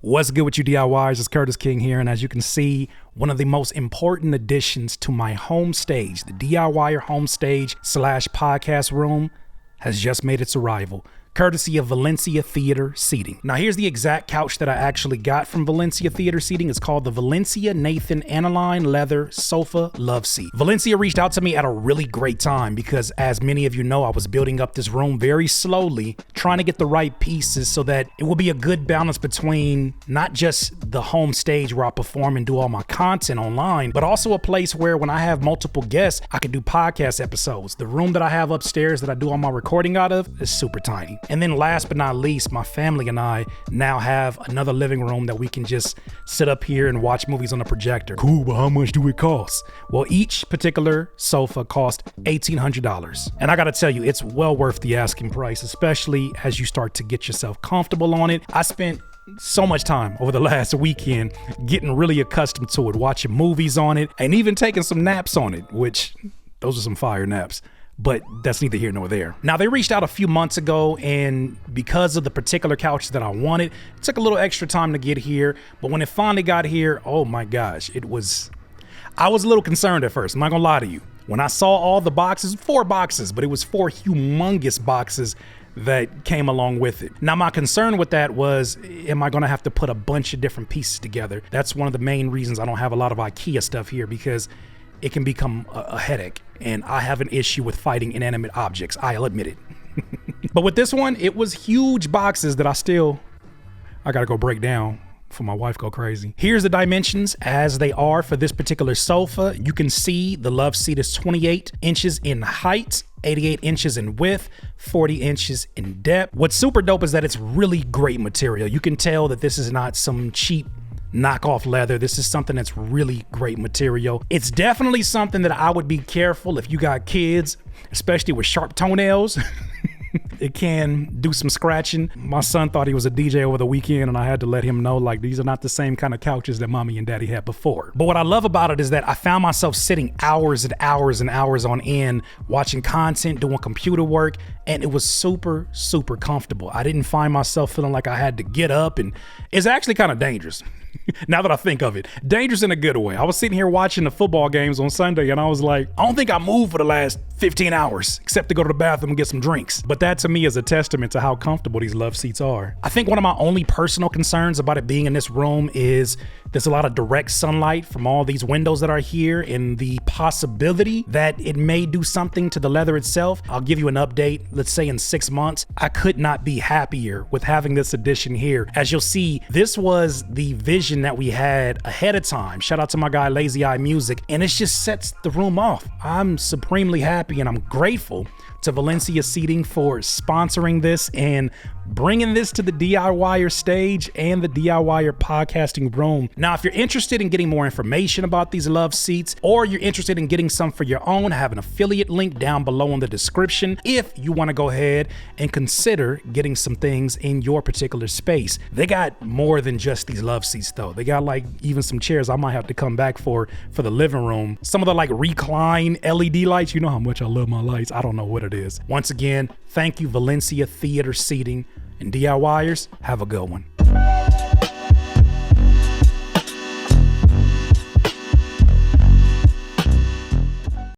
What's good with you DIYers? It's Curtis King here, and as you can see, one of the most important additions to my home stage, the DIYER home stage / podcast room, has just made its arrival, courtesy of Valencia Theater Seating. Now here's the exact couch that I actually got from Valencia Theater Seating. It's called the Valencia Nathan Aniline Leather Sofa Love Seat. Valencia reached out to me at a really great time because, as many of you know, I was building up this room very slowly, trying to get the right pieces so that it will be a good balance between not just the home stage where I perform and do all my content online, but also a place where when I have multiple guests, I can do podcast episodes. The room that I have upstairs that I do all my recording out of is super tiny. And then last but not least, my family and I now have another living room that we can just sit up here and watch movies on the projector. Cool, but how much do it cost? Well, each particular sofa cost $1,800. And I gotta tell you, it's well worth the asking price, especially as you start to get yourself comfortable on it. I spent so much time over the last weekend getting really accustomed to it, watching movies on it, and even taking some naps on it, which those are some fire naps. But that's neither here nor there. Now, they reached out a few months ago, and because of the particular couch that I wanted, it took a little extra time to get here. But when it finally got here, oh my gosh, I was a little concerned at first. I'm not gonna lie to you. When I saw all the boxes, 4 boxes, but it was 4 humongous boxes that came along with it. Now, my concern with that was, am I gonna have to put a bunch of different pieces together? That's one of the main reasons I don't have a lot of IKEA stuff here, because it can become a headache, and I have an issue with fighting inanimate objects. I'll admit it. But with this one, it was huge boxes that I gotta go break down before my wife go crazy. Here's the dimensions as they are for this particular sofa. You can see the love seat is 28 inches in height, 88 inches in width, 40 inches in depth. What's super dope is that it's really great material. You can tell that this is not some cheap knockoff leather. This is something that's really great material. It's definitely something that I would be careful if you got kids, especially with sharp toenails. It can do some scratching. My son thought he was a DJ over the weekend, and I had to let him know, like, these are not the same kind of couches that mommy and daddy had before. But what I love about it is that I found myself sitting hours and hours and hours on end, watching content, doing computer work, and it was super, super comfortable. I didn't find myself feeling like I had to get up, and it's actually kind of dangerous. Now that I think of it, dangerous in a good way. I was sitting here watching the football games on Sunday, and I was like, I don't think I moved for the last 15 hours, except to go to the bathroom and get some drinks. But that to me is a testament to how comfortable these love seats are. I think one of my only personal concerns about it being in this room is there's a lot of direct sunlight from all these windows that are here, and the possibility that it may do something to the leather itself. I'll give you an update, let's say in 6 months. I could not be happier with having this addition here. As you'll see, this was the vision that we had ahead of time. Shout out to my guy Lazy Eye Music, and it just sets the room off. I'm supremely happy, and I'm grateful to Valencia Seating for sponsoring this and bringing this to the DIYER stage and the DIYER podcasting room. Now, if you're interested in getting more information about these love seats, or you're interested in getting some for your own, I have an affiliate link down below in the description if you want to go ahead and consider getting some things in your particular space. They got more than just these love seats though. They got like even some chairs I might have to come back for the living room. Some of the like recline LED lights. You know how much I love my lights. I don't know what it is. Once again, thank you Valencia Theater Seating, and DIYers, have a good one.